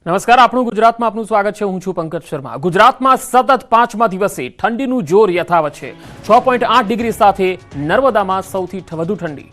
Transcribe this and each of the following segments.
નમસ્કાર, આપણું ગુજરાતમાં આપનું સ્વાગત છે. હું છું પંકજ શર્મા. ગુજરાતમાં સતત 5મા દિવસે ઠંડીનું જોર યથાવત છે. 6.8 ડિગ્રી સાથે નર્મદામાં સૌથી વધુ ઠંડી.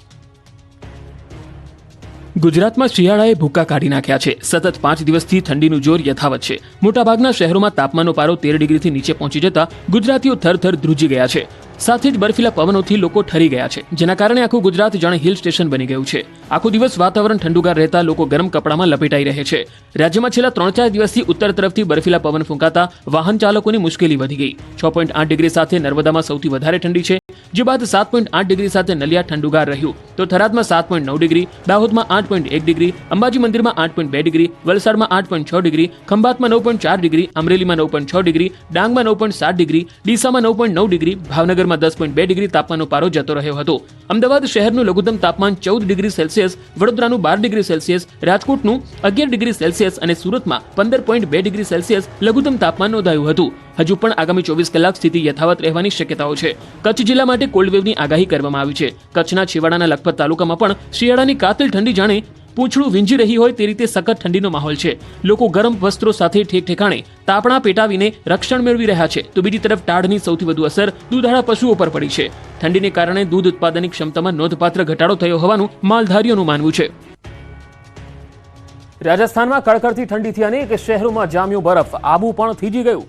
ગુજરાતમાં શિયાળાએ ભૂક્કા કાઢી નાખ્યા છે. સતત 5 દિવસથી ઠંડીનું જોર યથાવત છે. મોટાભાગના શહેરોમાં તાપમાનનો પારો 13 ડિગ્રીથી નીચે પહોંચી જતા ગુજરાતીઓ થરથર ધ્રુજી ગયા છે. સાથે જ બર્ફીલા પવનોથી લોકો ઠરી ગયા છે, જેના કારણે આખું ગુજરાત જાણે હિલ સ્ટેશન બની ગયું છે. આખો દિવસ વાતાવરણ ઠંડુગાર રહેતા લોકો ગરમ કપડામાં લપેટાઈ રહે છે. રાજ્યમાં છેલ્લા 3-4 દિવસથી ઉત્તર તરફથી બર્ફીલા પવન ફૂંકાતા વાહન ચાલકોની મુશ્કેલી વધી ગઈ. 6.8 ડિગ્રી સાથે નર્મદામાં સૌથી વધારે ઠંડી છે, જે બાદ 7.8 ડિગ્રી સાથે નલિયા ઠંડુગાર રહ્યું, તો થરાદમાં 7.9 ડિગ્રી, દાહોદમાં 8.1 ડિગ્રી, અંબાજી મંદિરમાં 8.2 ડિગ્રી, વલસાડમાં 8.6 ડિગ્રી, ખંભાતમાં 9.4 ડિગ્રી, અમરેલીમાં 9.6 ડિગ્રી, ડાંગમાં 9.7 ડિગ્રી, ડીસામાં 9.9 ડિગ્રી, ભાવનગરમાં 10.2 ડિગ્રી તાપમાનનો પારો જતો રહ્યો હતો. અમદાવાદ શહેરનું લઘુત્તમ તાપમાન 14 ડિગ્રી સેલ્સિયસ, વડોદરાનું 12 ડિગ્રી સેલ્સિયસ, રાજકોટનું 11 ડિગ્રી સેલ્સિયસ અને સુરતમાં 15.2 ડિગ્રી સેલ્સિયસ લઘુત્તમ તાપમાન નોંધાયું હતું. હજુ પણ આગામી 24 કલાક સ્થિતિ યથાવત રહેવાની શક્યતાઓ છે. કચ્છ જિલ્લા માટે કોલ્ડ વેવની આગાહી કરવામાં આવી છે. કચ્છના છેવાડાના લખપત તાલુકામાં પણ શિયાળાની કાતિલ ઠંડી જાણે પૂંછડું વીંજી રહી હોય તે રીતે સખત ઠંડીનો માહોલ છે. લોકો ગરમ વસ્ત્રો સાથે ઠેક ઠેકાણે તાપણા પેટાવીને રક્ષણ મેળવી રહ્યા છે, તો બીજી તરફ ટાઢની સૌથી વધુ અસર દૂધાળા પશુઓ પર પડી છે. ઠંડીને કારણે દૂધ ઉત્પાદનની ક્ષમતામાં નોંધપાત્ર ઘટાડો થયો હોવાનું માલધારીઓનું માનવું છે. રાજસ્થાનમાં કડકડતી ઠંડીથી અનેક શહેરોમાં જામ્યો બરફ. આબુ પણ થીજી ગયું.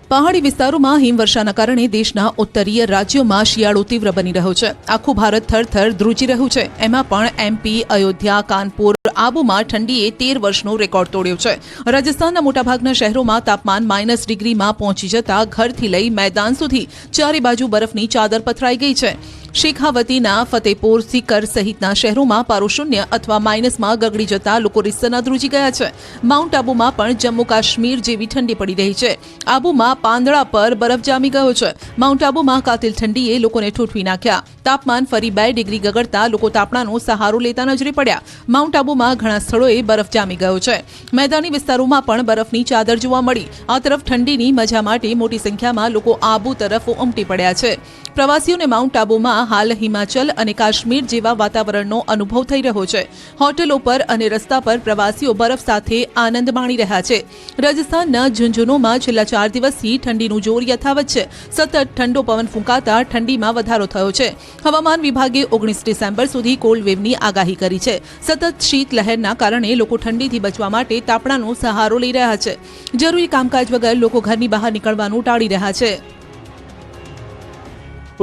પહાડી વિસ્તારોમાં હિમવર્ષાના કારણે દેશના ઉત્તરીય રાજ્યોમાં શિયાળો તીવ્ર બની રહ્યો છે. આખું ભારત થરથર ધ્રુજી રહ્યું છે. એમાં પણ એમપી, અયોધ્યા, કાનપુર, આબુમાં ઠંડીએ 13 વર્ષનો રેકોર્ડ તોડ્યો છે. રાજસ્થાનના મોટાભાગના શહેરોમાં તાપમાન -ડિગ્રીમાં પહોંચી જતા ઘરથી લઈ મેદાન સુધી ચારે બાજુ બરફની ચાદર પથરાઈ ગઈ છે. શેખાવતીના ફતેપુર, સિકર સહિતના શહેરોમાં પારો શૂન્ય અથવા માઇનસમાં ગગડી જતા લોકો રીસના ધ્રુજી ગયા છે. માઉન્ટ આબુમાં પણ જમ્મુ કાશ્મીર જેવી ઠંડી પડી રહી છે. આબુમાં પાંદડા પર બરફ જામી ગયો છે. માઉન્ટ આબુમાં કાતિલ ઠંડીએ લોકોને ઠૂંઠવી નાખ્યા. તાપમાન ફરી 2 ડિગ્રી ગગડતા લોકો તાપણાનો સહારો લેતા નજરે પડ્યા. માઉન્ટ આબુમાં ઘણા સ્થળોએ બરફ જામી ગયો છે. મેદાની વિસ્તારોમાં પણ બરફની ચાદર જોવા મળી. આ તરફ ઠંડીની મજા માટે મોટી સંખ્યામાં લોકો આબુ તરફ ઉમટી પડ્યા છે. પ્રવાસીઓને માઉન્ટ આબુમાં હાલ હિમાચલ અને કાશ્મીર જેવા વાતાવરણનો અનુભવ થઈ રહ્યો છે. હોટેલો પર અને રસ્તા પર પ્રવાસીઓ બરફ સાથે આનંદ માણી રહ્યા છે. રાજસ્થાનના ઝુંઝુનુમાં છેલ્લા 4 દિવસથી ઠંડીનું જોર યથાવત છે. સતત ઠંડો પવન ફૂંકાતા ઠંડીમાં વધારો થયો છે. હવામાન વિભાગે 19 ડિસેમ્બર સુધી કોલ્ડ વેવની આગાહી કરી છે. સતત શીત લહેરના કારણે લોકો ઠંડીથી બચવા માટે તાપણાનો સહારો લઈ રહ્યા છે. જરૂરી કામકાજ વગર લોકો ઘરની બહાર નીકળવાનું ટાળી રહ્યા છે.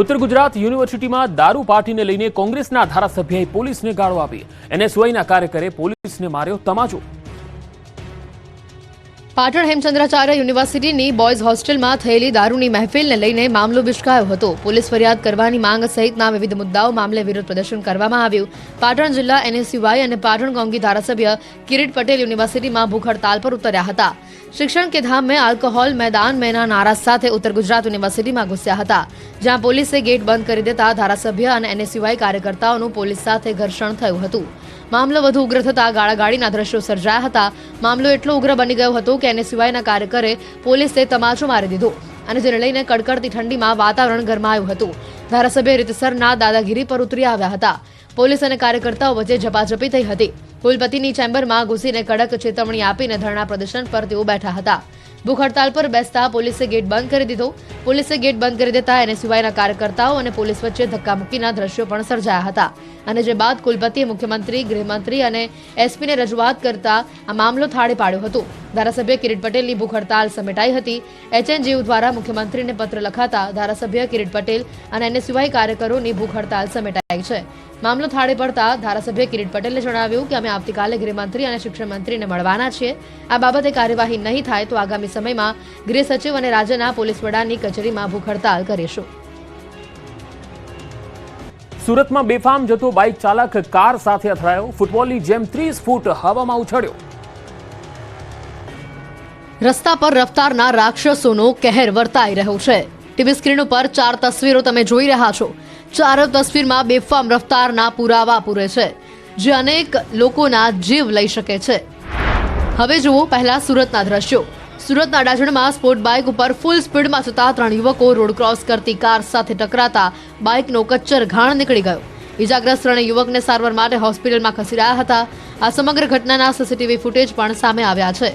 ઉત્તર ગુજરાત યુનિવર્સિટીમાં દારૂ પાર્ટીને લઈને કોંગ્રેસના ધારાસભ્યએ પોલીસને ગાળો આપી. એનએસયુઆઈના કાર્યકરે પોલીસને માર્યો તમાચો. પાટણ હેમચંદ્રાચાર્ય યુનિવર્સિટીની બોયઝ હોસ્ટેલમાં થયેલી દારૂની મહેફિલને લઈને મામલો બિસ્કાયો હતો. પોલીસ ફરિયાદ કરવાની માંગ સહિતના વિવિધ મુદ્દાઓ મામલે વિરોધ પ્રદર્શન કરવામાં આવ્યું. પાટણ જિલ્લા એનએસયુઆઈ અને પાટણ કોંગી ધારાસભ્ય કિરીટ પટેલ યુનિવર્સિટીમાં ભૂખ હડતાલ પર ઉતર્યા હતા. શિક્ષણ કે ધામ મેં આલ્કોહોલ मैदान में ના નારા સાથે ઉત્તર ગુજરાત યુનિવર્સિટીમાં ઘૂસ્યા હતા, જ્યાં પોલીસે ગેટ બંધ કરી દેતા ધારાસભ્ય અને એનએસયુઆઈ કાર્યકર્તાઓનું પોલીસ સાથે ઘર્ષણ થયું હતું. મામલો વધુ ઉગ્ર થતા ગાળાગાળીના દ્રશ્યો સર્જાયા હતા. મામલો એટલો ઉગ્ર બની ગયો હતો કે એનએસયુઆઈના કાર્યકરે પોલીસે તમાચો મારી દીધો અને જેને લઈને કડકડતી ઠંડીમાં વાતાવરણ ગરમાયું હતું. ધારાસભ્ય રીતસરના દાદાગીરી પર ઉતરી આવ્યા હતા. પોલીસ અને કાર્યકર્તાઓ વચ્ચે ઝપાઝપી થઈ હતી. કુલપતિની ચેમ્બરમાં ઘૂસીને કડક ચેતવણી આપીને ધરણા પ્રદર્શન પર તેઓ બેઠા હતા. ભૂખ હડતાલ પર બેસતા પોલીસે ગેટ બંધ કરી દીધો. પોલીસે ગેટ બંધ કરી દેતા એનએસયુઆઈના કાર્યકર્તાઓ અને પોલીસ વચ્ચે ધક્કામુક્કીના દ્રશ્યો પણ સર્જાયા હતા. અને જે બાદ કુલપતિએ મુખ્યમંત્રી, ગૃહમંત્રી અને એસપીને રજૂઆત કરતા આ મામલો થાળે પાડ્યો હતો. ધારાસભ્ય કિરીટ પટેલની ભૂખ હડતાલ સમેટાઈ હતી. એચએનજીયુ દ્વારા મુખ્યમંત્રીને પત્ર લખાતા ધારાસભ્ય કિરીટ પટેલ અને એનએસયુઆઈ કાર્યકરોની ભૂખ હડતાલ સમેટાઈ છે. મામલો થાળે પડતા ધારાસભ્ય કિરીટ પટેલે જણાવ્યું કે અમે આવતીકાલે ગૃહમંત્રી અને શિક્ષણ મંત્રીને મળવાના છીએ. આ બાબતે કાર્યવાહી નહીં થાય તો આગામી સમયમાં ગૃહ સચિવ અને રાજ્યના પોલીસ વડાની કચેરીમાં ભૂખ હડતાલ કરીશું. સુરતમાં બેફામ જતો બાઇક ચાલક કાર સાથે અથડાયો. ફૂટબોલની જેમ 30 ફૂટ હવામાં ઉછળ્યો. રસ્તા પર રફતારના રાક્ષસોનો કહેર વર્તાઈ રહ્યો છે. ટીવી સ્ક્રીન ઉપર 4 તસવીરો તમે જોઈ રહ્યા છો. 4 તસવીરમાં બેફામ રફતારના પુરાવા પૂરે છે, જે અનેક લોકોના જીવ લઈ શકે છે. હવે જુઓ પહેલા સુરતના દ્રશ્યો. સુરતના અડાજણમાં સ્પોર્ટ બાઇક ઉપર ફૂલ સ્પીડમાં જતા 3 યુવકો રોડ ક્રોસ કરતી કાર સાથે ટકરાતા બાઇકનો કચ્ચર ઘાણ નીકળી ગયો. ઇજાગ્રસ્ત 3 યુવકને સારવાર માટે હોસ્પિટલમાં ખસેડાયા હતા. આ સમગ્ર ઘટનાના સીસીટીવી ફૂટેજ પણ સામે આવ્યા છે,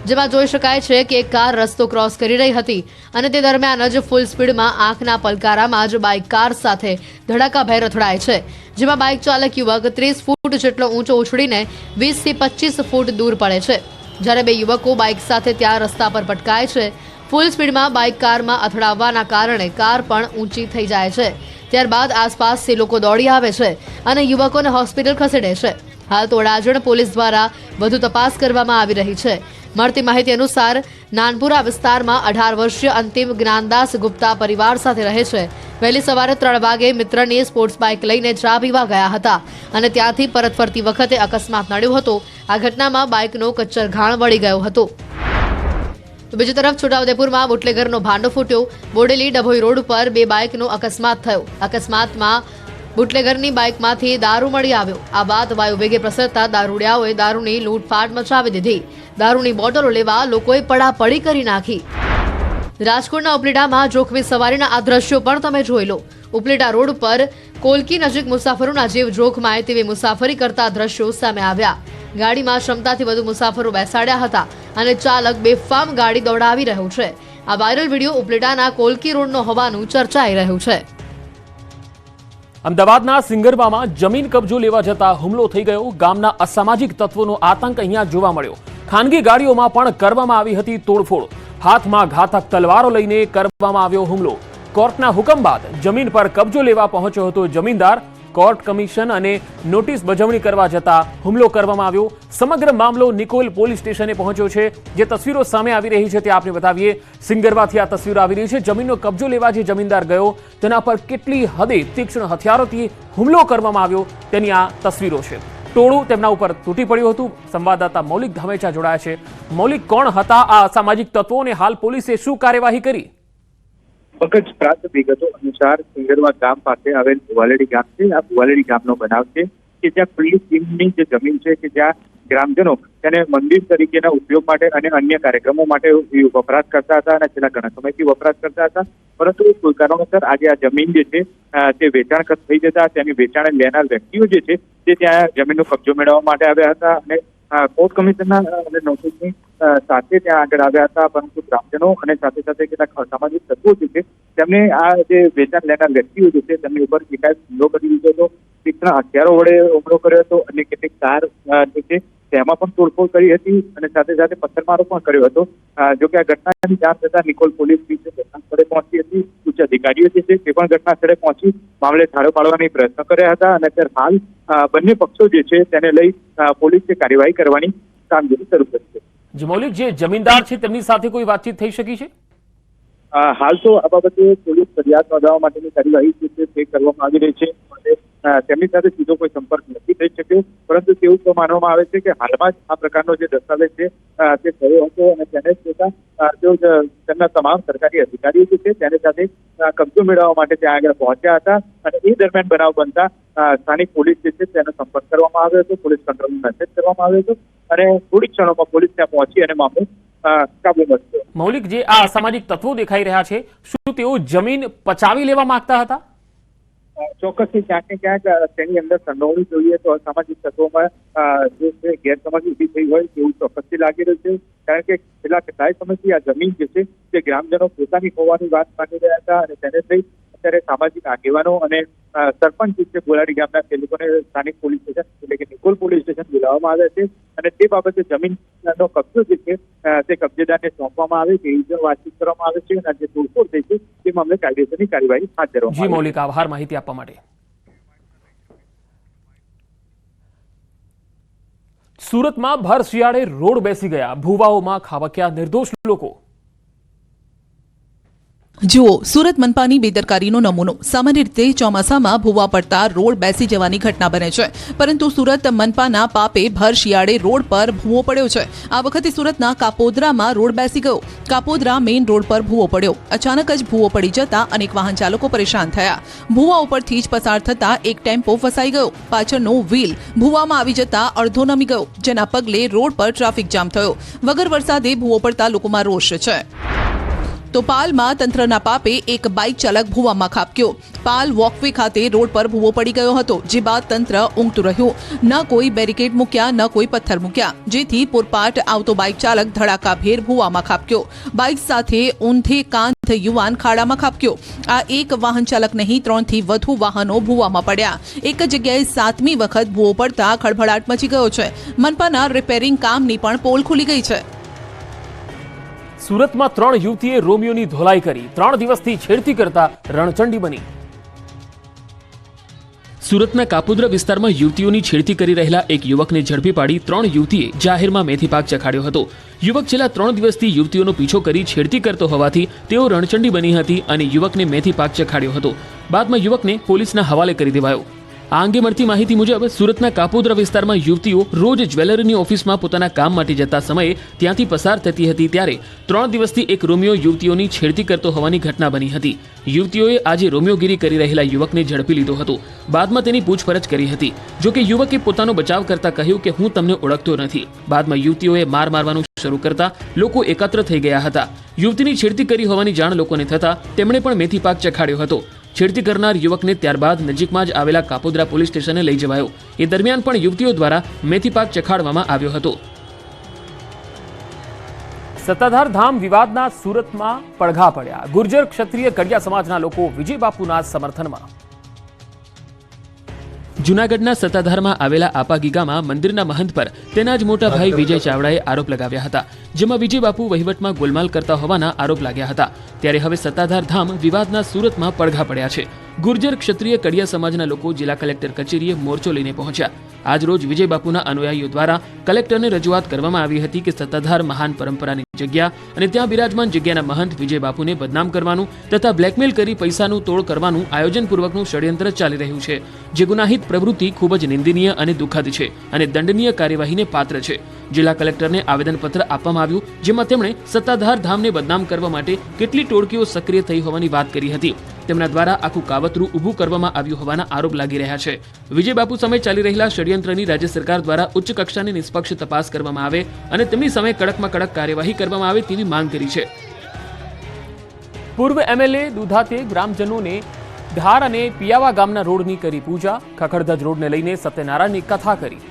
જેમાં જોઈ શકાય છે કે એક કાર રસ્તો ક્રોસ કરી રહી હતી અને તે દરમિયાન જ ફૂલ સ્પીડમાં આંખના પલકારામાં જ બાઇક કાર સાથે ધડાકાભેર અથડાય છે, જેમાં બાઇક ચાલક યુવક 30 ફૂટ જેટલો ઊંચો ઉછળીને 20 થી 25 ફૂટ દૂર પડે છે, જ્યારે બે યુવકો બાઇક સાથે ત્યાં રસ્તા પર પટકાય છે. ફૂલ સ્પીડમાં બાઇક કારમાં અથડાવવાના કારણે કાર પણ ઊંચી થઈ જાય છે. ત્યારબાદ આસપાસથી લોકો દોડી આવે છે અને યુવકોને હોસ્પિટલ ખસેડે છે. હાલ તોડાજણ પોલીસ દ્વારા વધુ તપાસ કરવામાં આવી રહી છે. મળતી માહિતી અનુસાર નાનપુરા વિસ્તારમાં 18 વર્ષીય અંતિમ જ્ઞાનદાસ ગુપ્તા પરિવાર સાથે રહે છે. વહેલી સવારે 3 વાગે મિત્રની સ્પોર્ટ્સ બાઇક લઈને ચા પીવા ગયા હતા અને ત્યાંથી પરત ફરતી વખતે અકસ્માત નડ્યો હતો. આ ઘટનામાં બાઇકનો કચ્ચરઘાણ વળી ગયો હતો. તો બીજી તરફ છોટાઉદેપુરમાં બુટલેગરનો ભાંડો ફૂટ્યો. બોડેલી ડભોઈ રોડ પર 2 બાઇકનો અકસ્માત થયો. અકસ્માતમાં બુટલેગરની બાઇકમાંથી દારૂ મળી આવ્યો. આ બાદ વાયુવેગે પ્રસરતા દારૂડિયાઓએ દારૂની લૂંટફાટ મચાવી દીધી. દારૂની બોટલો લેવા લોકોએ પડાપડી કરી નાખી. રાજકોટના ઉપલેટામાં જોખમી સવારીના આ દ્રશ્યો પણ તમે જોઈ લો. ઉપલેટા રોડ પર કોલકી નજીક મુસાફરોના જીવ જોખમાય તેવી મુસાફરી કરતા દ્રશ્યો સામે આવ્યા. ગાડીમાં ક્ષમતાથી વધુ મુસાફરો બેસાડ્યા હતા અને ચાલક બેફામ ગાડી દોડાવી રહ્યો છે. આ વાયરલ વિડીયો ઉપલેટાના કોલકી રોડનો હોવાનું ચર્ચાઈ રહ્યું છે. અમદાવાદના સિંગરબામાં જમીન કબજો લેવા જતા હુમલો થઈ ગયો. ગામના અસામાજિક તત્વોનો આતંક અહીંયા જોવા મળ્યો. ખાનગી ગાડીઓમાં પણ કરવામાં આવી હતી તોડફોડ. હાથમાં ઘાતક તલવારો લઈને કરવામાં આવ્યો હુમલો. કોર્ટના હુકમ બાદ જમીન પર કબજો લેવા પહોંચ્યો હતો જમીનદાર. કોર્ટ કમિશન અને નોટિસ બજવણી કરવા જતા હુમલો કરવામાં આવ્યો. સમગ્ર મામલો નિકોલ પોલીસ સ્ટેશને પહોંચ્યો છે. જે તસવીરો સામે આવી રહી છે તે આપને બતાવીએ. સિંગરબાથી આ તસવીરો આવી રહી છે. જમીનનો કબજો લેવા જે જમીનદાર ગયો તેના પર કેટલી હદે તીક્ષ્ણ હથિયારોથી હુમલો કરવામાં આવ્યો તેની આ તસવીરો છે. ટોળું તેમના ઉપર તૂટી પડ્યું હતું. સંવાદદાતા મૌલિક ધામેચા જોડાયા છે. મૌલિક, કોણ હતા આ અસામાજિક તત્વો અને હાલ પોલીસે શું કાર્યવાહી કરી? પંકજ, પ્રાપ્ત વિગતો અનુસાર સિંગરવા ગામ પાસે આવેલ ભુવાલેડી ગામ છે. આ ભુવાલેડી ગામનો બનાવ છે કે જ્યાં ખુલ્લી સીમની જે જમીન છે કે જ્યાં ગ્રામજનો તેને મંદિર તરીકેના ઉપયોગ માટે અને અન્ય કાર્યક્રમો માટે વપરાશ કરતા હતા અને છેલ્લા ઘણા સમયથી વપરાશ કરતા હતા. પરંતુ કોઈ કારણોસર આજે આ જમીન જે છે તે વેચાણ થઈ જતા તેની વેચાણ લેનાર વ્યક્તિઓ જે છે તે ત્યાં જમીનનો કબજો મેળવવા માટે આવ્યા હતા અને કોર્ટ કમિશનના નોટિસની સાથે ત્યાં આગળ આવ્યા હતા. પરંતુ ગ્રામજનો અને સાથે સાથે કેટલાક અસામાજિક તત્વો જે છે તેમને આ જે વેચાણ લેનાર વ્યક્તિઓ જે છે તેમની ઉપર એકાએક હુમલો કરી દીધો હતો. તીક્ષ્ણ હથિયારો વડે હુમલો કર્યો હતો અને કેટલીક કાર જે છે તેમાં પણ તોડફોડ કરી હતી અને સાથે સાથે પથ્થરમારો પણ કર્યો હતો. જોકે આ ઘટનાની જાણ થતાં નિકોલ પોલીસ ઘટના સ્થળે પહોંચી હતી. ઉચ્ચ અધિકારીઓ જે છે તે પણ ઘટના સ્થળે પહોંચી મામલે થાળો પાડવાની પ્રયત્ન કર્યા હતા અને અત્યારે હાલ બંને પક્ષો જે છે તેને લઈ પોલીસે કાર્યવાહી કરવાની કામગીરી શરૂ કરી છે. મૌલિક, જે જમીનદાર છે તેમની સાથે કોઈ વાતચીત થઈ શકી છે? હાલ તો આ બાબતે પોલીસ ફરિયાદ નોંધાવવા માટેની કાર્યવાહી જે છે તે કરવામાં આવી રહી છે. તેમની સાથે સીધો કોઈ સંપર્ક નથી થઈ શક્યો, પરંતુ તેવું તો માનવામાં આવે છે કે હાલમાં જ આ પ્રકારનો જે દસ્તાવેજ છે તે થયો હતો અને તેને જોતા તેઓ તેમના તમામ સરકારી અધિકારીઓ જે છે તેની સાથે કબજો મેળવવા માટે ત્યાં આગળ પહોંચ્યા હતા અને એ દરમિયાન બનાવ બનતા સ્થાનિક પોલીસ જે છે તેનો સંપર્ક કરવામાં આવ્યો હતો. પોલીસ કંટ્રોલનો મેસેજ કરવામાં આવ્યો હતો અને થોડી ક્ષણોમાં પોલીસ ત્યાં પહોંચી અને મામલો કાબૂમાં લીધો. મૌલિક, જે આ અસામાજિક તત્વો દેખાઈ રહ્યા છે, શું તેઓ જમીન પચાવી લેવા માંગતા હતા? ચોક્કસથી ક્યાંક ને ક્યાંક તેની અંદર સંડોવણી જોઈએ તો અસામાજિક તત્વોમાં જે છે ગેરસમજ ઊભી થઈ હોય તેવું ચોક્કસથી લાગી રહ્યું છે. કારણ કે છેલ્લા કેટલાય સમયથી આ જમીન જે છે તે ગ્રામજનો પોતાની હોવાની વાત માની રહ્યા હતા અને તેને લઈ અત્યારે સામાજિક આગેવાનો અને સરપંચ જે છે બોલાડી ગામના તે લોકોને સ્થાનિક પોલીસ સ્ટેશન એટલે કે નિકોલ પોલીસ સ્ટેશન બોલાવવામાં આવ્યા છે અને તે બાબતે જમીનનો કબજો જે છે તે કબજેદારને સોંપવામાં આવે તે રીતે વાતચીત કરવામાં આવે છે અને જે તોડફોડ થઈ છે તે મામલે કાયદેસરની કાર્યવાહી હાથ ધરવામાં આવે છે. જી મૌલિક, આભાર માહિતી આપવા માટે. સુરતમાં ભર શિયાળે રોડ બેસી ગયા. ભૂવાઓમાં ખાબક્યા નિર્દોષ લોકો. જુઓ, સુરત મનપાની બેદરકારીનો નમૂનો. સામાન્ય રીતે ચોમાસામાં ભૂવા પડતા રોડ બેસી જવાની ઘટના બને છે, પરંતુ સુરત મનપાના પાપે ભર શિયાળે રોડ પર ભૂવો પડ્યો છે. આ વખતે સુરતના કાપોદરામાં રોડ બેસી ગયો. કાપોદરા મેઇન રોડ પર ભૂવો પડ્યો. અચાનક જ ભૂવો પડી જતા અનેક વાહન ચાલકો પરેશાન થયા. ભૂવા ઉપરથી જ પસાર થતા એક ટેમ્પો ફસાઈ ગયો. પાછળનો વ્હીલ ભૂવામાં આવી જતા અડધો નમી ગયો, જેના પગલે રોડ પર ટ્રાફિક જામ થયો. વગર વરસાદે ભૂવો પડતા લોકોમાં રોષ છે. તો પાલમાં તંત્રના પાપે એક બાઇક ચાલક ભૂવામાં ખાબક્યો. પાલ વોકવે ખાતે રોડ પર ભૂવો પડી ગયો હતો, જે બાદ તંત્ર ઊંઘતું રહ્યું. ન કોઈ બેરિકેડ મૂક્યા, ન કોઈ પથ્થર મૂક્યા, જેથી પૂરપાટ આવતો બાઇક ચાલક ધડાકાભેર ભૂવામાં ખાબક્યો. બાઇક સાથે ઊંધે કાંધ યુવાન ખાડામાં ખાબક્યો. આ એક વાહન ચાલક નહીં, 3 થી વધુ વાહનો ભૂવામાં પડ્યા. એક જગ્યાએ 7મી વખત ભૂવો પડતા ખળભળાટ મચી ગયો છે. મનપાના રિપેરિંગ કામની પણ પોલ ખુલી ગઈ છે. સુરતમાં 3 યુવતીએ રોમિયોની ધોલાઈ કરી. 3 દિવસથી છેડતી કરતા રણચંડી બની. સુરતના કાપોદ્રા વિસ્તારમાં યુવતીઓની છેડતી કરી રહેલા એક યુવકને ઝડપી પાડી 3 યુવતીએ જાહેરમાં મેથી પાક ચખાડ્યો હતો. યુવક છેલ્લા 3 દિવસથી યુવતીઓનો પીછો કરી છેડતી કરતો હોવાથી તેઓ રણચંડી બની હતી અને યુવકને મેથી પાક ચખાડ્યો હતો. બાદમાં યુવકને પોલીસના હવાલે કરી દેવાયો. આ અંગે મળતી માહિતી મુજબ સુરતના કાપોદ્રા વિસ્તારમાં યુવતીઓ રોજ જ્વેલરીની ઓફિસમાં પોતાના કામ માટે જતા સમયે ત્યાંથી પસાર થતી હતી, ત્યારે 3 દિવસથી એક રોમિયો યુવતીઓની છેડતી કરતો હોવાની ઘટના બની હતી. યુવતીઓએ આજે રોમિયોગીરી કરી રહેલા યુવકને ઝડપી લીધો હતો. બાદમાં તેની પૂછપરછ કરી હતી. જોકે યુવકે પોતાનો બચાવ કરતા કહ્યું કે હું તમને ઓળખતો નથી. બાદમાં યુવતીઓએ મારવાનું શરૂ કરતા લોકો એકત્ર થઈ ગયા હતા. યુવતીની છેડતી કરી હોવાની જાણ લોકોને થતા તેમણે પણ મેથી પાક ચખાડ્યો હતો. છેડતી કરનાર યુવકને ત્યારબાદ નજીકમાં જ આવેલા કાપોદ્રા પોલીસ સ્ટેશને લઈ જવાયો. એ દરમિયાન પણ યુવતીઓ દ્વારા મેથી પાક ચખાડવામાં આવ્યો હતો. સત્તાધાર ધામ વિવાદના સુરતમાં પડઘા પડ્યા. ગુર્જર ક્ષત્રિય કડિયા સમાજના લોકો વિજય બાપુના સમર્થનમાં. જૂનાગઢના સત્તાધારમાં આવેલા આપાગીગામાં મંદિરના મહંત પર તેના જ મોટા ભાઈ વિજય ચાવડાએ આરોપ લગાવ્યા હતા, જેમાં વિજય બાપુ વહીવટમાં ગોલમાલ કરતા હોવાના આરોપ લાગ્યા હતા. ત્યારે હવે સત્તાધાર ધામ વિવાદના સુરતમાં પડઘા પડ્યા છે. ગુર્જર ક્ષત્રિય કડિયા સમાજના લોકો જિલ્લા કલેક્ટર કચેરીએ મોરચો લઈને પહોંચ્યા. આજ રોજ વિજય બાપુના અનુયાયીઓ દ્વારા કલેક્ટરને રજૂઆત કરવામાં આવી હતી કે સત્તાધાર મહાન પરંપરાની જગ્યા અને ત્યાં બિરાજમાન જગ્યાના મહંત વિજય બાપુને બદનામ કરવાનું તથા બ્લેકમેલ કરી પૈસાનું તોડ કરવાનું આયોજનપૂર્વકનું ષડયંત્ર ચાલી રહ્યું છે, જે ગુનાહિત પ્રવૃત્તિ ખૂબ જ નિંદનીય અને દુઃખદ છે અને દંડનીય કાર્યવાહીને પાત્ર છે. જિલ્લા કલેક્ટરને આવેદનપત્ર આપવામાં આવ્યું, જેમાં તેમણે સત્તાધાર ધામને બદનામ કરવા માટે કેટલી ટોળકીઓ સક્રિય થઈ હોવાની વાત કરી હતી. તેમના દ્વારા આખું કાવતરું ઊભું કરવામાં આવ્યું હોવાના આરોપ લાગી રહ્યા છે. વિજય બાપુ સામે ચાલી રહેલા ષડયંત્રની રાજ્ય સરકાર દ્વારા ઉચ્ચ કક્ષાની નિષ્પક્ષ તપાસ કરવામાં આવે અને તેમની સામે કડકમાં કડક કાર્યવાહી કરવામાં આવે તેવી માંગ કરી છે. પૂર્વ એમએલએ દુધાતે ગ્રામજનોને ધાર અને પિયાવા ગામના રોડની કરી પૂજા. ખખડધજ રોડને લઈને સત્યનારાયણની કથા કરી.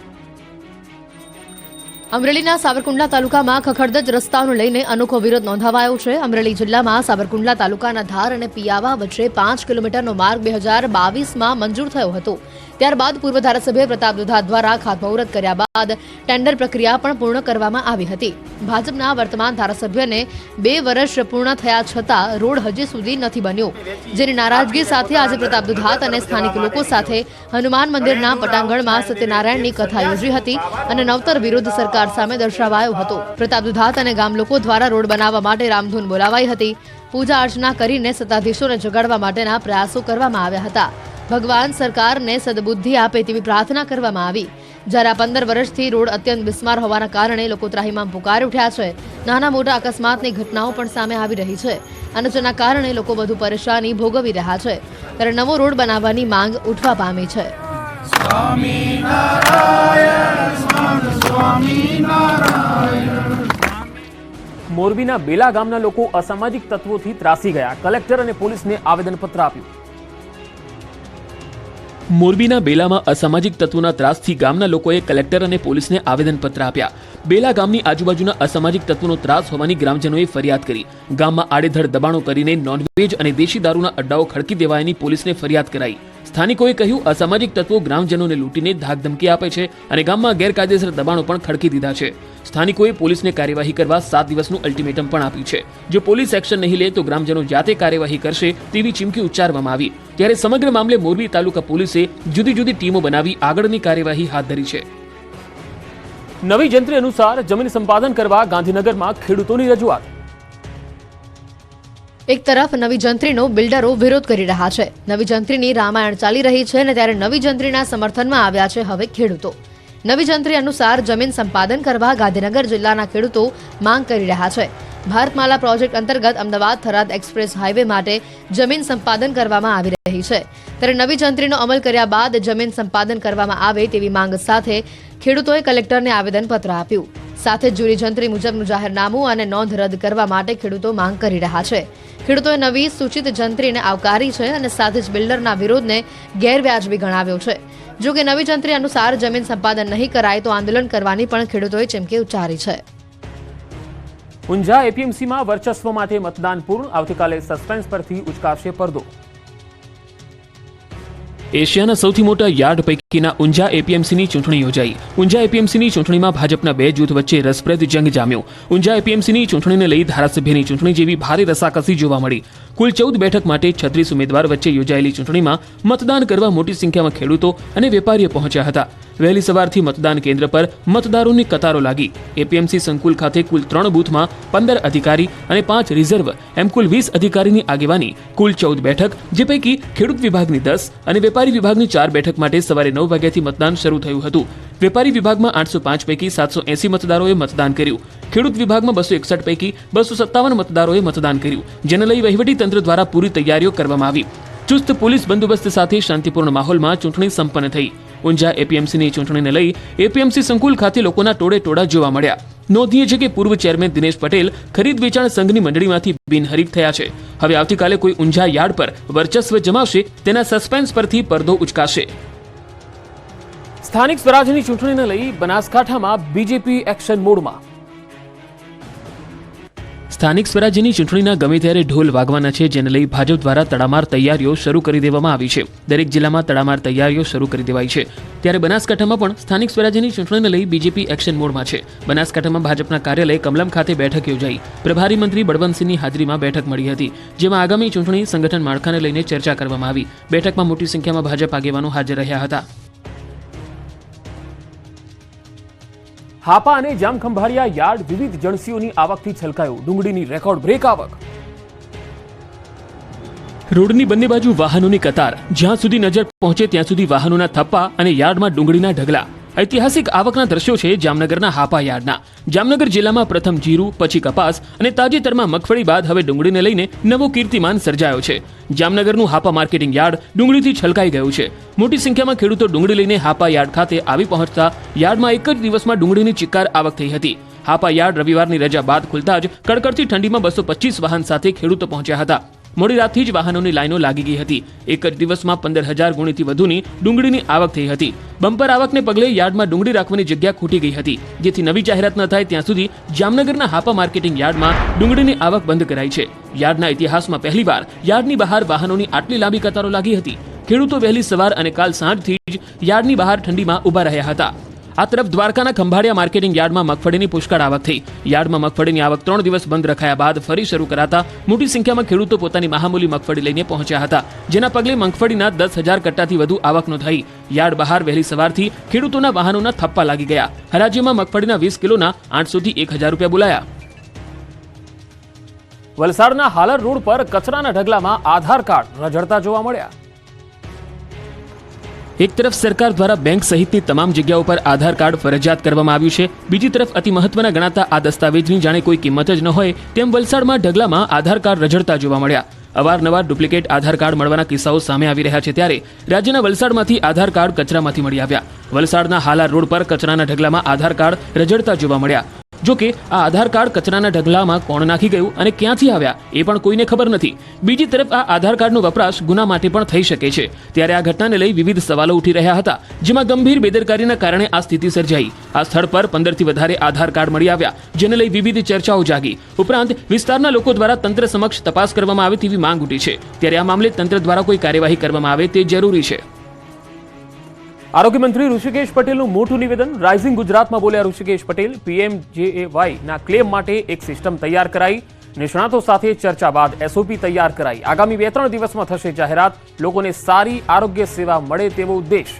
અમરેલીના સાવરકુંડલા તાલુકામાં ખખડધજ રસ્તાઓને લઈને અનોખો વિરોધ નોંધાવાયો છે. અમરેલી જિલ્લામાં સાવરકુંડલા તાલુકાના ધાર અને પિયાવા વચ્ચે 5 કિલોમીટરનો માર્ગ 2022માં મંજૂર થયો હતો. ત્યારબાદ પૂર્વ ધારાસભ્ય પ્રતાપ દુધાત દ્વારા ખાતમુહૂર્ત કર્યા બાદ ટેન્ડર પ્રક્રિયા પણ પૂર્ણ કરવામાં આવી હતી. ભાજપના વર્તમાન ધારાસભ્યને 2 વર્ષ પૂર્ણ થયા છતાં રોડ હજી સુધી નથી બન્યો, જેની નારાજગી સાથે આજે પ્રતાપ દુધાત અને સ્થાનિક લોકો સાથે હનુમાન મંદિરના પટાંગણમાં સત્યનારાયણની કથા યોજી હતી અને નવતર વિરોધ સરકાર સામે દર્શાવાયો હતો. પ્રતાપ દુધાત અને ગામ લોકો દ્વારા રોડ બનાવવા માટે રામધૂન બોલાવાઈ હતી. પૂજા અર્ચના કરીને સત્તાધીશોને જગાડવા માટેના પ્રયાસો કરવામાં આવ્યા હતા. ભગવાન સરકારને સદબુદ્ધિ આપે તેવી પ્રાર્થના કરવામાં આવી. જ્યારે 15 વર્ષથી રોડ અત્યંત બિસ્માર હોવાના કારણે લોકો ત્રાહિમામ પુકારી ઉઠ્યા છે. નાના મોટા અકસ્માતની ઘટનાઓ પણ સામે આવી રહી છે અને જેના કારણે લોકો વધુ પરેશાની ભોગવી રહ્યા છે. ત્યારે નવો રોડ બનાવવાની માંગ ઉઠવા પામી છે. મોરબીના બેલા ગામના લોકો અસામાજિક તત્વોથી ત્રાસી ગયા. કલેક્ટર અને પોલીસને આવેદનપત્ર આપ્યું. મોરબીના બેલામાં અસામાજિક તત્વોના ત્રાસથી ગામના લોકોએ કલેક્ટર અને પોલીસને આવેદનપત્ર આપ્યા. બેલા ગામની આજુબાજુના અસામાજિક તત્વોનો ત્રાસ હોવાની ગ્રામજનોએ ફરિયાદ કરી. ગામમાં આડેધડ દબાણો કરીને નોનવેજ અને દેશી દારૂના અડ્ડાઓ ખડકી દેવાયાની પોલીસને ફરિયાદ કરાઈ. સ્થાનિકોએ કહ્યું, અસામાજિક તત્વો ગ્રામજનોને લૂંટીને ધાકધમકી આપે છે અને ગામમાં ગેરકાયદેસર દબાણો પણ ખડકી દીધા છે. સ્થાનિકોએ પોલીસને કાર્યવાહી કરવા 7 દિવસનું અલ્ટિમેટમ પણ આપ્યું છે. જો પોલીસ એક્શન નહીં લે તો ગ્રામજનો જાતે કાર્યવાહી કરશે તેવી ચીમકી ઉચ્ચારવામાં આવી. ત્યારે સમગ્ર મામલે મોરબી તાલુકા પોલીસે જુદી જુદી ટીમો બનાવી આગળની કાર્યવાહી હાથ ધરી છે. નવી જંત્રી અનુસાર જમીન સંપાદન કરવા ગાંધીનગરમાં ખેડૂતોની રજૂઆત. એક તરફ નવી જંત્રીનો બિલ્ડરો વિરોધ કરી રહ્યા છે. નવી જંત્રીની રામાયણ ચાલી રહી છે અને ત્યારે નવી જંત્રીના સમર્થનમાં આવ્યા છે હવે ખેડૂતો. નવી જંત્રી અનુસાર જમીન સંપાદન કરવા ગાંધીનગર જિલ્લાના ખેડૂતો માંગ કરી રહ્યા છે. ભારતમાલા પ્રોજેક્ટ અંતર્ગત અમદાવાદ થરાદ એક્સપ્રેસ હાઈવે માટે જમીન સંપાદન કરવામાં આવી રહી છે. ત્યારે નવી જંત્રીનો અમલ કર્યા બાદ જમીન સંપાદન કરવામાં આવે તેવી માંગ સાથે ખેડૂતોએ કલેક્ટરને આવેદનપત્ર આપ્યું. સાથે જ જૂરી જંત્રી મુજબનું જાહેરનામું અને નોંધ રદ કરવા માટે ખેડૂતો માંગ કરી રહ્યા છે. ખેડૂતોએ નવી સૂચિત જંત્રીને આવકારી છે અને સાથે જ બિલ્ડરના વિરોધને ગેરવ્યાજબી ગણાવ્યો છે. જો કે નવી જંત્રી અનુસાર જમીન સંપાદન નહીં કરાય તો આંદોલન કરવાની પણ ખેડૂતોએ ચીમકી ઉચ્ચારી છે. ઊંઝા એપીએમસીમાં વર્ચસ્વ માટે મતદાન પૂર્ણ. આવતીકાલે સસ્પેન્સ પરથી ઉચકાશે પડદો. એશિયાના સૌથી મોટા યાર્ડ પૈકીના ઊંઝા એપીએમસીની ચૂંટણી યોજાઈ. ઊંઝા એપીએમસીની ચૂંટણીમાં ભાજપના બે જૂથ વચ્ચે રસપ્રદ જંગ જામ્યો. ઊંઝા એપીએમસીની ચૂંટણીને લઈ ધારાસભ્યની ચૂંટણી જેવી ભારે રસાકસી જોવા મળી. કુલ 14 બેઠક માટે 36 ઉમેદવાર વચ્ચે યોજાયેલી ચૂંટણીમાં મતદાન કરવા મોટી સંખ્યામાં ખેડૂતો અને વેપારીઓ પહોંચ્યા હતા. વહેલી સવારથી મતદાન કેન્દ્ર પર મતદારોની કતારો લાગી. એપીએમસી સંકુલ ખાતે કુલ 3 બૂથમાં 15 અધિકારી અને 5 રિઝર્વ એમ કુલ 20 અધિકારીની આગેવાની કુલ 14 બેઠક, જે પૈકી ખેડૂત વિભાગની 10 અને વેપારી વિભાગની 4 બેઠક માટે સવારે 9 વાગ્યાથી મતદાન શરૂ થયું હતું. વેપારી વિભાગમાં 805 પૈકી 780 મતદારોએ મતદાન કર્યું. ખેડૂત વિભાગમાં 261 પૈકી 257 મતદારોએ મતદાન કર્યું, જેને લઈ વહીવટીતંત્ર દ્વારા પૂરી તૈયારીઓ કરવામાં આવી. ચુસ્ત પોલીસ બંદોબસ્ત સાથે શાંતિપૂર્ણ માહોલમાં ચૂંટણી સંપન્ન થઈ. ઊંઝા એપીએમસીની ચૂંટણીને લઈ એપીએમસી સંકુલ ખાતે લોકોના ટોળે ટોળા જોવા મળ્યા. નોંધનીય છે કે પૂર્વ ચેરમેન દિનેશ પટેલ ખરીદ વેચાણ સંઘની મંડળીમાંથી બિનહરીફ થયા છે. હવે આવતીકાલે કોઈ ઊંઝા યાર્ડ પર વર્ચસ્વ જમાવશે તેના સસ્પેન્સ પરથી પડદો ઉચકાશે. સ્થાનિક સ્વરાજની ચૂંટણીને લઈ બનાસકાંઠામાં બીજેપી એક્શન મોડમાં. સ્થાનિક સ્વરાજ્યની ચૂંટણીના ગમે ત્યારે ઢોલ વાગવાના છે, જેને લઈ ભાજપ દ્વારા તડામાર તૈયારીઓ શરૂ કરી દેવામાં આવી છે. દરેક જિલ્લામાં તડામાર તૈયારીઓ શરૂ કરી દેવાઈ છે. ત્યારે બનાસકાંઠામાં પણ સ્થાનિક સ્વરાજ્યની ચૂંટણીને લઈ બીજેપી એક્શન મોડમાં છે. બનાસકાંઠામાં ભાજપના કાર્યાલય કમલમ ખાતે બેઠક યોજાઈ. પ્રભારી મંત્રી બળવંતસિંહની હાજરીમાં બેઠક મળી હતી, જેમાં આગામી ચૂંટણી સંગઠન માળખાને લઈને ચર્ચા કરવામાં આવી. બેઠકમાં મોટી સંખ્યામાં ભાજપ આગેવાનો હાજર રહ્યા હતા. હાપા અને જામખંભાળિયા યાર્ડ વિવિધ જણસીઓની આવકથી છલકાયું. ડુંગળીની રેકોર્ડ બ્રેક આવક. રોડની બંને બાજુ વાહનોની કતાર. જ્યાં સુધી નજર પહોંચે ત્યાં સુધી વાહનોના થપ્પા અને યાર્ડમાં ડુંગળીના ઢગલા. ઐતિહાસિક આવકના દ્રશ્યો છે જામનગરના હાપા યાર્ડના. જામનગર જિલ્લામાં પ્રથમ જીરું, પછી કપાસ અને તાજેતરમાં મગફળી બાદ હવે ડુંગળીને લઈને નવો કીર્તિમાન સર્જાયો છે. જામનગરનું હાપા માર્કેટિંગ યાર્ડ ડુંગળીથી છલકાઈ ગયું છે. મોટી સંખ્યામાં ખેડૂતો ડુંગળી લઈને હાપા યાર્ડ ખાતે આવી પહોંચતા યાર્ડમાં એક જ દિવસમાં ડુંગળીની ચિક્કાર આવક થઈ હતી. હાપા યાર્ડ રવિવારની રજા બાદ ખુલતા જ કડકડતી ઠંડીમાં 225 વાહન સાથે ખેડૂતો પહોંચ્યા હતા. મોડી રાતથી જ વાહનોની લાઈનો લાગી ગઈ હતી. એક જ દિવસમાં 15,000 ગુણીથી વધુની ડુંગળીની આવક થઈ હતી. બમ્પર આવકને પગલે યાર્ડમાં ડુંગળી રાખવાની જગ્યા ખૂટી ગઈ હતી, જેથી નવી જાહેરાત ન થાય ત્યાં સુધી જામનગરના હાપા માર્કેટિંગ યાર્ડમાં ડુંગળીની આવક બંધ કરાઈ છે. યાર્ડના ઇતિહાસમાં પહેલીવાર યાર્ડની બહાર વાહનોની આટલી લાંબી કતારો લાગી હતી. ખેડૂતો વહેલી સવાર અને કાલ સાંજથી જ યાર્ડની બહાર ઠંડીમાં ઊભા રહ્યા હતા. આ તરફ દ્વારકાના ખંભાળિયા માર્કેટિંગ યાર્ડમાં મગફળીની પુષ્કળ આવક થઈ. યાર્ડમાં મગફળીની આવક 3 દિવસ બંધ રખાયા બાદ ફરી શરૂ કરાતા મોટી સંખ્યામાં ખેડૂતો પોતાની મહામૂલી મગફળી લઈને પહોંચ્યા હતા, જેના પગલે મગફળીના 10,000 કટ્ટાથી વધુ આવક નોંધાઈ. યાર્ડ બહાર વહેલી સવારથી ખેડૂતોના વાહનોના થપ્પા લાગી ગયા. હરાજીમાં મગફળીના 20 કિલોના 800 થી 1,000 રૂપિયા બોલાયા. વલસાડના હાલર રોડ પર કચરાના ઢગલામાં આધાર કાર્ડ રઝળતા જોવા મળ્યા. એક તરફ સરકાર દ્વારા બેંક સહિતની તમામ જગ્યાઓ પર આધાર કાર્ડ ફરજિયાત કરવામાં આવ્યું છે. બીજી તરફ અતિ મહત્વના ગણાતા આ દસ્તાવેજની જાણે કોઈ કિંમત જ ન હોય તેમ વલસાડમાં ઢગલામાં આધાર કાર્ડ રઝળતા જોવા મળ્યા. અવારનવાર ડુપ્લિકેટ આધાર કાર્ડ મળવાના કિસ્સાઓ સામે આવી રહ્યા છે, ત્યારે રાજ્યના વલસાડમાંથી આધાર કાર્ડ કચરામાંથી મળી આવ્યા. વલસાડના હાલાર રોડ પર કચરાના ઢગલામાં આધાર કાર્ડ રઝળતા જોવા મળ્યા. જો કે આ આધાર કાર્ડ કચરાના ઢગલામાં કોણ નાખી ગયું અને ક્યાંથી આવ્યા એ પણ કોઈને ખબર નથી. બીજી તરફ આ આધાર કાર્ડનો વપરાશ ગુના માટે પણ થઈ શકે છે. ત્યારે આ ઘટનાને લઈ વિવિધ સવાલો ઉઠી રહ્યા હતા, જેમાં ગંભીર બેદરકારીના કારણે આ સ્થિતિ સર્જાઈ. આ સ્થળ પર 15 થી વધારે આધાર કાર્ડ મળી આવ્યા, જેને લઈ વિવિધ ચર્ચાઓ જાગી. ઉપરાંત વિસ્તારના લોકો દ્વારા તંત્ર સમક્ષ તપાસ કરવામાં આવે તેવી માંગ ઉઠી છે. ત્યારે આ મામલે તંત્ર દ્વારા કોઈ કાર્યવાહી કરવામાં આવે તે જરૂરી છે. આરોગ્ય મંત્રી ઋષિકેશ પટેલનું મોટું નિવેદન. રાઇઝિંગ ગુજરાતમાં બોલ્યા ઋષિકેશ પટેલ. PMJAY ના ક્લેમ માટે એક સિસ્ટમ તૈયાર કરાઈ. નિષ્ણાતો સાથે ચર્ચા બાદ SOP તૈયાર કરાઈ. આગામી 2-3 દિવસમાં થશે જાહેરાત. લોકોને સારી આરોગ્ય સેવા મળે તેવો ઉદ્દેશ.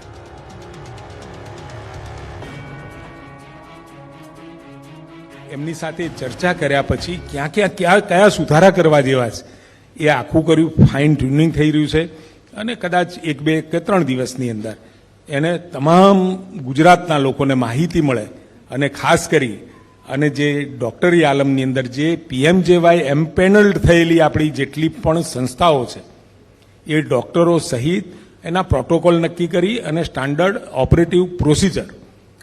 એમની સાથે ચર્ચા કર્યા પછી કયા સુધારા કરવા જેવા છે એ આખું કર્યું, ફાઇન ટ્યુનિંગ થઈ રહ્યું છે અને કદાચ 1, 2 કે 3 દિવસની અંદર એને તમામ ગુજરાતના લોકોને માહિતી મળે અને ખાસ કરી અને જે ડોક્ટરી આલમની અંદર જે PMJY એમ્પેનલ્ડ થયેલી આપણી જેટલી પણ સંસ્થાઓ છે એ ડોક્ટરો સહિત એના પ્રોટોકોલ નક્કી કરી અને સ્ટાન્ડર્ડ ઓપરેટિવ પ્રોસિજર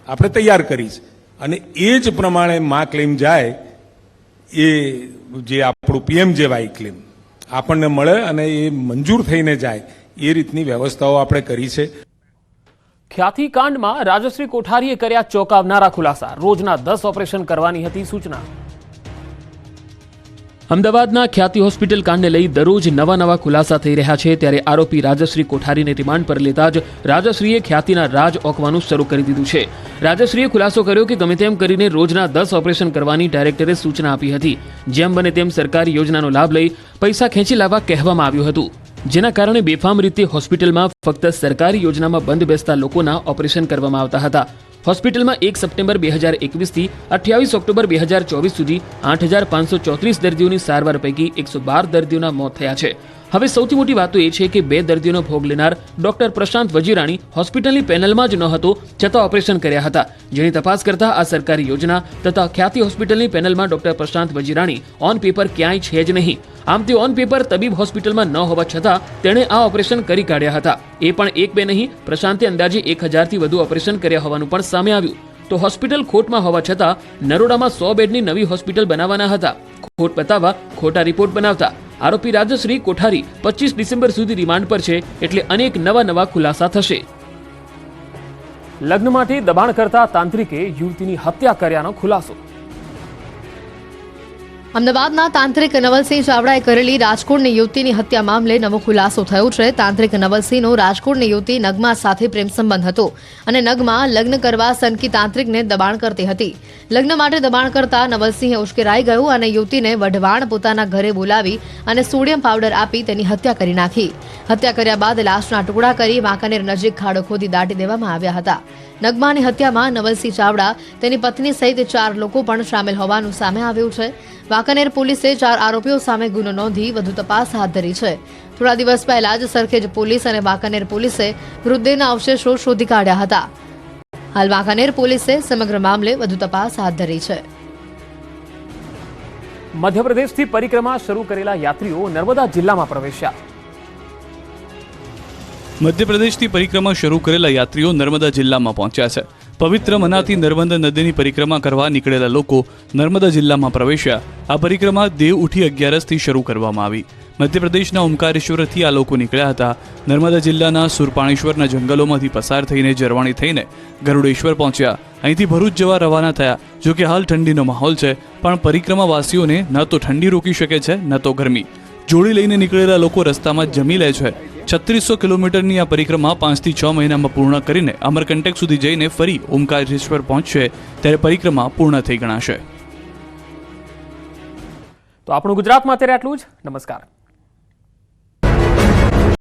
આપણે તૈયાર કરી છે અને એ જ પ્રમાણે માં ક્લેમ જાય એ જે આપણું PMJY ક્લેમ આપણને મળે અને એ મંજૂર થઈને જાય એ રીતની વ્યવસ્થાઓ આપણે કરી છે. ખ્યાતિકાંડમાં રાજશ્રી કોઠારીએ કર્યા ચોંકાવનારા ખુલાસા. રોજના 10 ઓપરેશન કરવાની હતી સૂચના. અમદાવાદના ખ્યાતિ હોસ્પિટલ કાંડને લઈ દરરોજ નવા ખુલાસા થઈ રહ્યા છે. ત્યારે આરોપી રાજશ્રી કોઠારીને રિમાન્ડ પર લેતા જ રાજશ્રીએ ખ્યાતિના રાજ ઓકવાનું શરૂ કરી દીધું છે. રાજશ્રીએ ખુલાસો કર્યો કે ગમે તેમ કરીને રોજના 10 ઓપરેશન કરવાની ડાયરેક્ટરે સૂચના આપી હતી. જેમ બને તેમ સરકારી યોજનાનો લાભ લઈ પૈસા ખેંચી લાવવા કહેવામાં આવ્યું હતું, જેના કારણે બેફામ રીતે હોસ્પિટલમાં ફક્ત સરકારી યોજનામાં બંધ બેસતા લોકોના ઓપરેશન કરવામાં આવતા હતા. હોસ્પિટલમાં 1 સપ્ટેમ્બર 2021 થી 28 ઓક્ટોબર 2024 સુધી 8,534 દર્દીઓની સારવાર પૈકી 112 દર્દીઓના મોત થયા છે. હવે સૌથી મોટી વાત તો એ છે કે 2 દર્દીઓનો ભોગ લેનાર ડોક્ટર પ્રશાંત વજીરાણી હોસ્પિટલની પેનલમાં જ ન હતો, છતાં ઓપરેશન કર્યા હતા. જેની તપાસ કરતા આ સરકારી યોજના તથા ખ્યાતિ હોસ્પિટલની પેનલમાં doctor Prashant Vazirani on paper ક્યાંય છે જ નહીં. આમ તે ઓન પેપર તબીબ હોસ્પિટલમાં ન હોવા છતાં તેણે આ ઓપરેશન કરી કાઢ્યા હતા. એ પણ 1-2 નહીં, પ્રશાંતે અંદાજે 1,000થી વધુ ઓપરેશન કર્યા હોવાનું પણ સામે આવ્યું. તો હોસ્પિટલ ખોટમાં હોવા છતાં નરોડામાં 100 બેડની નવી હોસ્પિટલ બનાવવાના હતા. ખોટ બતાવવા ખોટા રિપોર્ટ બનાવતા. આરોપી રાજશ્રી કોઠારી 25 ડિસેમ્બર સુધી રિમાન્ડ પર છે, એટલે અનેક નવા ખુલાસા થશે. લગ્ન માટે દબાણ કરતા તાંત્રિકે યુવતીની હત્યા કર્યાનો ખુલાસો. અમદાવાદના તાંત્રિક નવલસિંહ ચાવડાએ કરેલી રાજકોટની યુવતીની હત્યા મામલે નવો ખુલાસો થયો છે. તાંત્રિક નવલસિંહનો રાજકોટની યુવતી નગમા સાથે પ્રેમ સંબંધ હતો અને નગમા લગ્ન કરવા સનકી તાંત્રિકને દબાણ કરતી હતી. લગ્ન માટે દબાણ કરતા નવલસિંહે ઉશ્કેરાઈ ગયો અને યુવતીને વઢવાણ પોતાના ઘરે બોલાવી અને સોડિયમ પાવડર આપી તેની હત્યા કરી નાખી. હત્યા કર્યા બાદ લાશના ટુકડા કરી વાંકાનેર નજીક ખાડો ખોદી દાટી દેવામાં આવ્યા હતા. નગમાની હત્યામાં નવલસિંહ ચાવડા, તેની પત્ની સહિત 4 લોકો પણ સામેલ હોવાનું સામે આવ્યું છે. વાંકાનેર પોલીસે 4 આરોપીઓ સામે ગુનો નોંધી વધુ તપાસ હાથ ધરી છે. થોડા દિવસ પહેલા જ સરખેજ પોલીસ અને વાંકાનેર પોલીસે મૃતદેહના અવશેષો શોધી કાઢ્યા હતા. હાલ વાંકાનેર પોલીસે સમગ્ર મામલે વધુ તપાસ હાથ ધરી છે. મધ્યપ્રદેશથી પરિક્રમા શરૂ કરેલા યાત્રીઓ નર્મદા જિલ્લામાં પ્રવેશ્યા. મધ્યપ્રદેશથી પરિક્રમા શરૂ કરેલા યાત્રીઓ નર્મદા જિલ્લામાં પહોંચ્યા છે. પવિત્ર મનાતી નર્મદા નદીની પરિક્રમા કરવા નીકળેલા લોકો નર્મદા જિલ્લામાં પ્રવેશ્યા. આ પરિક્રમા દેવ ઉઠી 11થી શરૂ કરવામાં આવી. મધ્યપ્રદેશના ઓમકારેશ્વરથી આ લોકો નીકળ્યા હતા. નર્મદા જિલ્લાના સુરપાણેશ્વરના જંગલોમાંથી પસાર થઈને જરવાણી થઈને ગરુડેશ્વર પહોંચ્યા. અહીંથી ભરૂચ જવા રવાના થયા. જો કે હાલ ઠંડીનો માહોલ છે, પણ પરિક્રમાવાસીઓને ન તો ઠંડી રોકી શકે છે ન તો ગરમી. જોડી લઈને નીકળેલા લોકો રસ્તામાં જમી લે છે. 3600 કિલોમીટરની આ પરિક્રમા 5 થી 6 મહિનામાં પૂર્ણ કરીને અમરકંટક સુધી જઈને ફરી ઓમકારેશ્વર પહોંચશે ત્યારે પરિક્રમા પૂર્ણ થઈ ગણાશે. તો આપણું ગુજરાતમાં અત્યારે આટલું જ. નમસ્કાર.